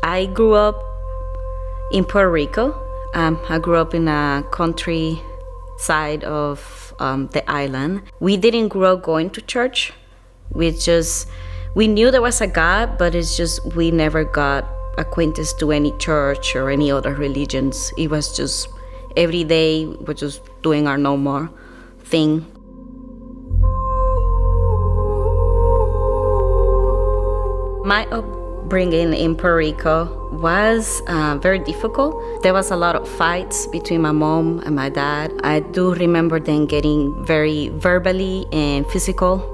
I grew up in Puerto Rico. I grew up in a country side of the island. We didn't grow up going to church. We knew there was a God, but it's just we never got acquainted to any church or any other religions. It was just every day we're just doing our normal thing. My upbringing in Puerto Rico was very difficult. There was a lot of fights between my mom and my dad. I do remember them getting very verbally and physical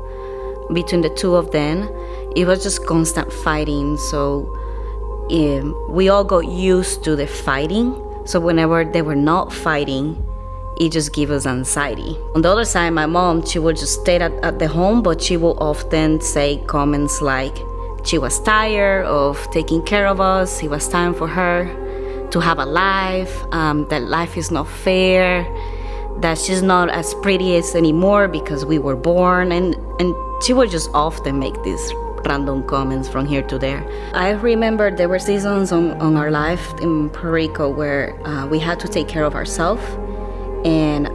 between the two of them. It was just constant fighting. So we all got used to the fighting. So whenever they were not fighting, it just gave us anxiety. On the other side, my mom, she would just stay at the home, but she will often say comments like she was tired of taking care of us. It was time for her to have a life, that life is not fair, that she's not as pretty as anymore because we were born. And she would just often make these random comments from here to there. I remember there were seasons on our life in Puerto Rico where we had to take care of ourselves, and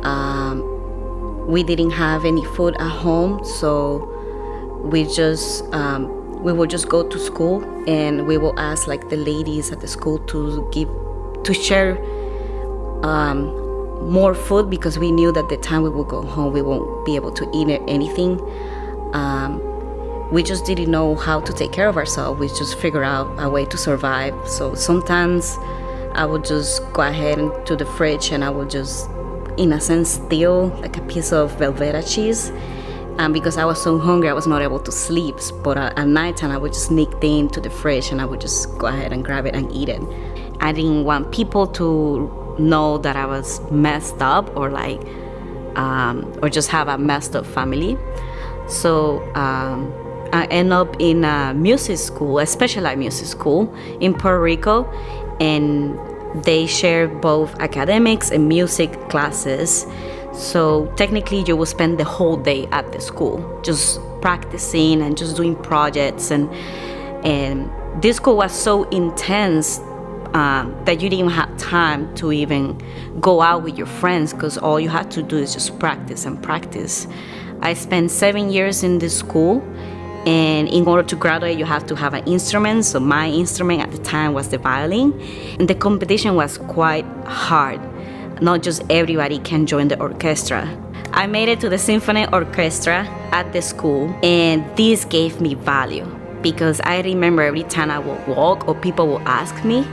we didn't have any food at home, so we would just go to school, and we will ask like the ladies at the school to share more food, because we knew that the time we would go home we won't be able to eat anything. We just didn't know how to take care of ourselves. We just figured out a way to survive. So sometimes I would just go ahead to the fridge and I would just, in a sense, steal like a piece of Velveeta cheese. Because I was so hungry, I was not able to sleep. But at nighttime, I would just sneak into the fridge and I would just go ahead and grab it and eat it. I didn't want people to know that I was messed up or just have a messed up family. So I ended up in a music school, a specialized music school in Puerto Rico, and they share both academics and music classes. So technically you will spend the whole day at the school just practicing and just doing projects, and this school was so intense that you didn't even have time to even go out with your friends, because all you had to do is just practice and practice. I spent 7 years in this school, and in order to graduate you have to have an instrument. So my instrument at the time was the violin, and the competition was quite hard. Not just everybody can join the orchestra. I made it to the symphony orchestra at the school, and this gave me value, because I remember every time I would walk or people would ask me,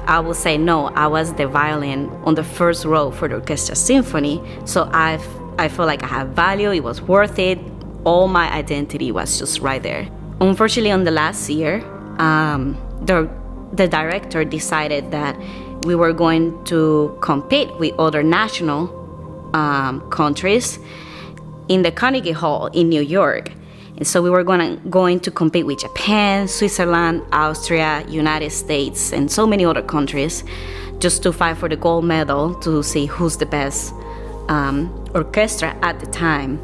I would say, no, I was the violin on the first row for the orchestra symphony. So I felt like I had value, it was worth it. All my identity was just right there. Unfortunately, on the last year, the director decided that we were going to compete with other national countries in the Carnegie Hall in New York. And so we were going to compete with Japan, Switzerland, Austria, United States, and so many other countries, just to fight for the gold medal to see who's the best orchestra at the time.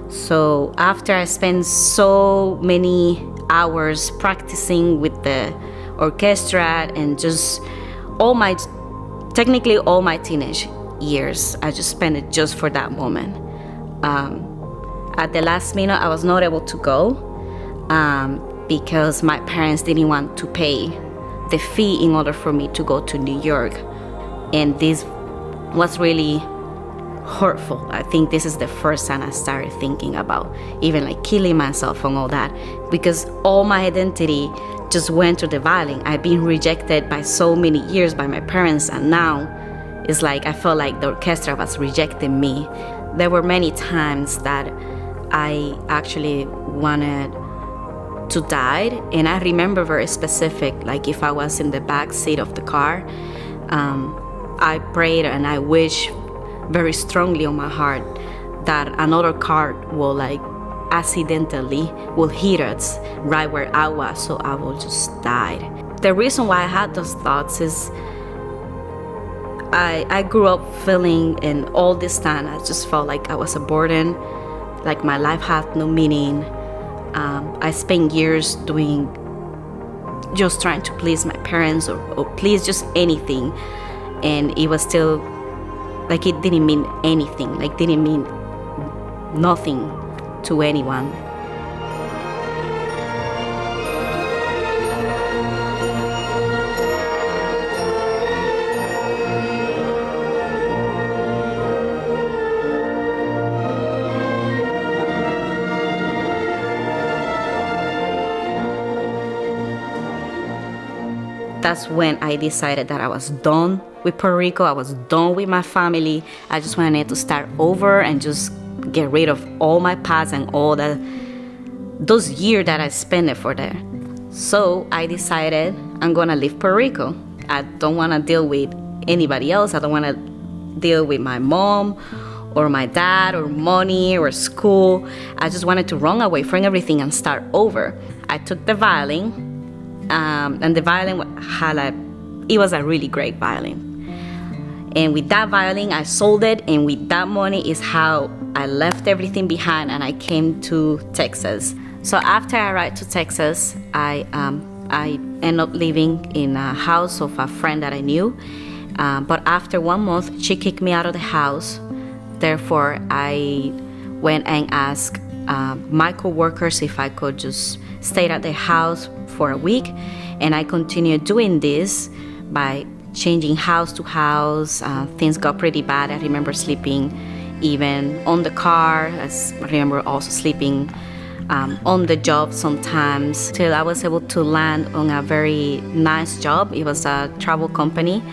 So after I spent so many hours practicing with the orchestra and just all my teenage years, I just spent it just for that moment. At the last minute, I was not able to go because my parents didn't want to pay the fee in order for me to go to New York. And this was really hurtful. I think this is the first time I started thinking about even like killing myself and all that, because all my identity just went to the violin. I've been rejected by so many years by my parents, and now it's like I felt like the orchestra was rejecting me. There were many times that I actually wanted to die, and I remember very specific, like if I was in the back seat of the car, I prayed and I wished very strongly on my heart that another car will accidentally hit us right where I was, so I will just die. The reason why I had those thoughts is I grew up feeling, and all this time I just felt like I was a burden, like my life had no meaning. I spent years doing just trying to please my parents or please just anything. And it was still like it didn't mean anything, like didn't mean nothing to anyone. That's when I decided that I was done with Puerto Rico. I was done with my family. I just wanted to start over and just get rid of all my past and all those years that I spent it for there. So I decided I'm gonna leave Puerto Rico. I don't wanna deal with anybody else. I don't wanna deal with my mom or my dad or money or school. I just wanted to run away from everything and start over. I took the violin. And the violin it was a really great violin. And with that violin, I sold it, and with that money is how I left everything behind and I came to Texas. So after I arrived to Texas, I ended up living in a house of a friend that I knew. But after 1 month, she kicked me out of the house. Therefore, I went and asked my coworkers if I could just stay at their house for a week, and I continued doing this by changing house to house. Things got pretty bad. I remember sleeping even on the car. I remember also sleeping on the job sometimes, till I was able to land on a very nice job. It was a travel company,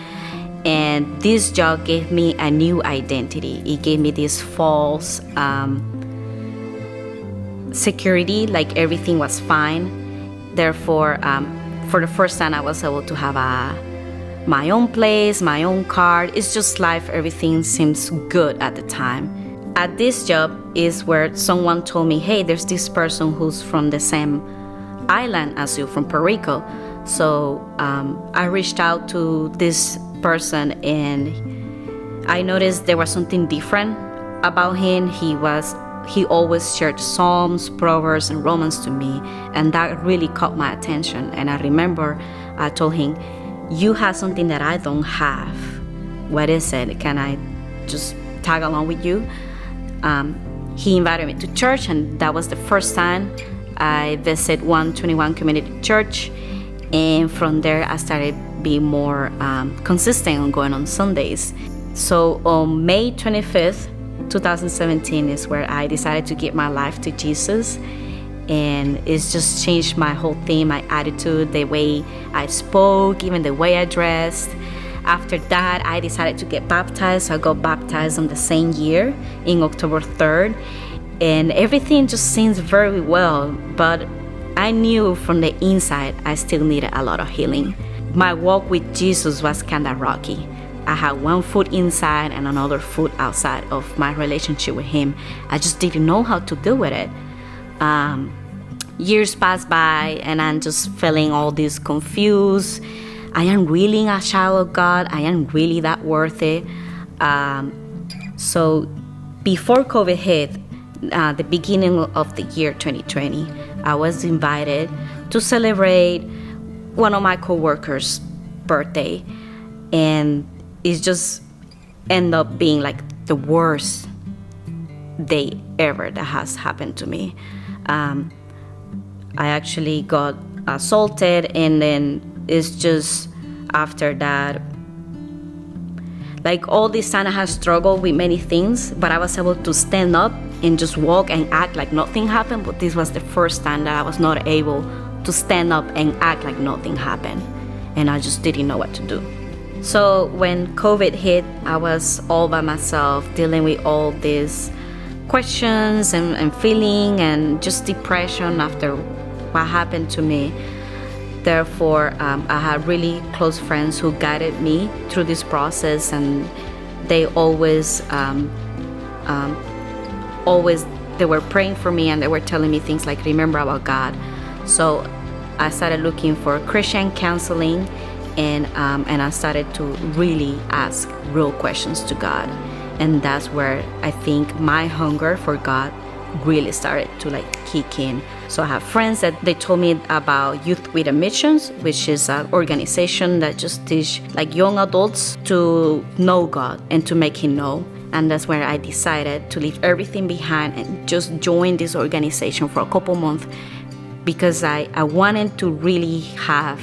and this job gave me a new identity. It gave me this false security, like everything was fine. Therefore, for the first time, I was able to have my own place, my own car. It's just life. Everything seems good at the time. At this job is where someone told me, hey, there's this person who's from the same island as you, from Puerto Rico. So I reached out to this person, and I noticed there was something different about him. He always shared Psalms, Proverbs, and Romans to me, and that really caught my attention. And I remember I told him, you have something that I don't have. What is it? Can I just tag along with you? He invited me to church, and that was the first time I visited 121 Community Church. And from there, I started being more consistent on going on Sundays. So on May 25th, 2017 is where I decided to give my life to Jesus, and it's just changed my whole thing, my attitude, the way I spoke, even the way I dressed. After that, I decided to get baptized. So I got baptized on the same year in October 3rd, and everything just seems very well, but I knew from the inside I still needed a lot of healing. My walk with Jesus was kind of rocky. I had one foot inside and another foot outside of my relationship with him. I just didn't know how to deal with it. Years passed by, and I'm just feeling all this confused. I am really a child of God. I am really that worth it. So before COVID hit, the beginning of the year 2020, I was invited to celebrate one of my coworkers' birthday, and it just ended up being like the worst day ever that has happened to me. I actually got assaulted, and then it's just after that, like all this time I had struggled with many things, but I was able to stand up and just walk and act like nothing happened. But this was the first time that I was not able to stand up and act like nothing happened, and I just didn't know what to do. So when COVID hit, I was all by myself dealing with all these questions and feeling and just depression after what happened to me. Therefore, I had really close friends who guided me through this process, and they always they were praying for me, and they were telling me things like, remember about God. So I started looking for Christian counseling, and I started to really ask real questions to God. And that's where I think my hunger for God really started to like kick in. So I have friends that they told me about Youth with a Missions, which is an organization that just teach like young adults to know God and to make Him know. And that's where I decided to leave everything behind and just join this organization for a couple months, because I wanted to really have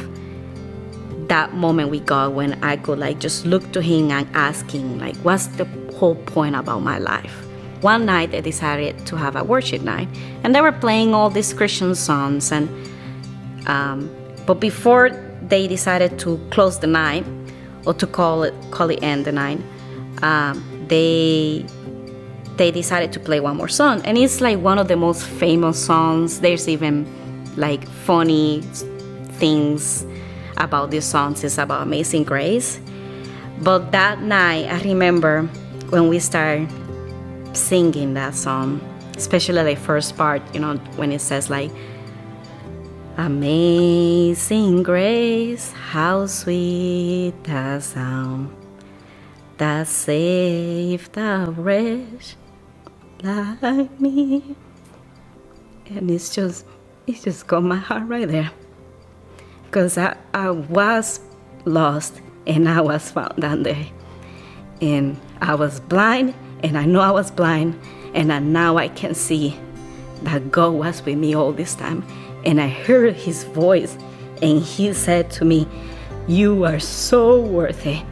that moment with God when I could like just look to Him and ask Him like, what's the whole point about my life? One night I decided to have a worship night, and they were playing all these Christian songs, and but before they decided to close the night or to call it end the night, they decided to play one more song, and it's like one of the most famous songs. There's even like funny things about these songs. It's about Amazing Grace. But that night, I remember when we started singing that song, especially the first part, when it says like, Amazing Grace, how sweet the sound that saved a wretch like me. And it's just got my heart right there. Because I was lost and I was found that day. And I was blind, and I know I was blind, and now I can see that God was with me all this time. And I heard His voice, and He said to me, you are so worth it.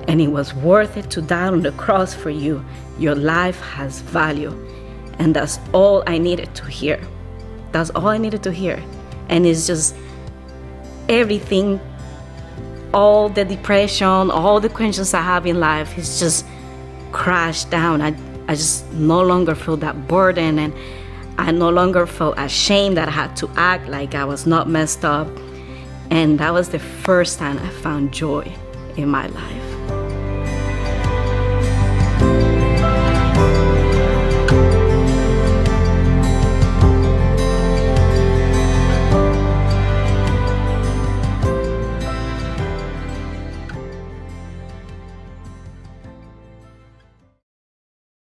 And it was worth it to die on the cross for you. Your life has value. And that's all I needed to hear. That's all I needed to hear. And it's just everything, all the depression, all the questions I have in life, it's just crashed down. I just no longer feel that burden, and I no longer felt ashamed that I had to act like I was not messed up. And that was the first time I found joy in my life.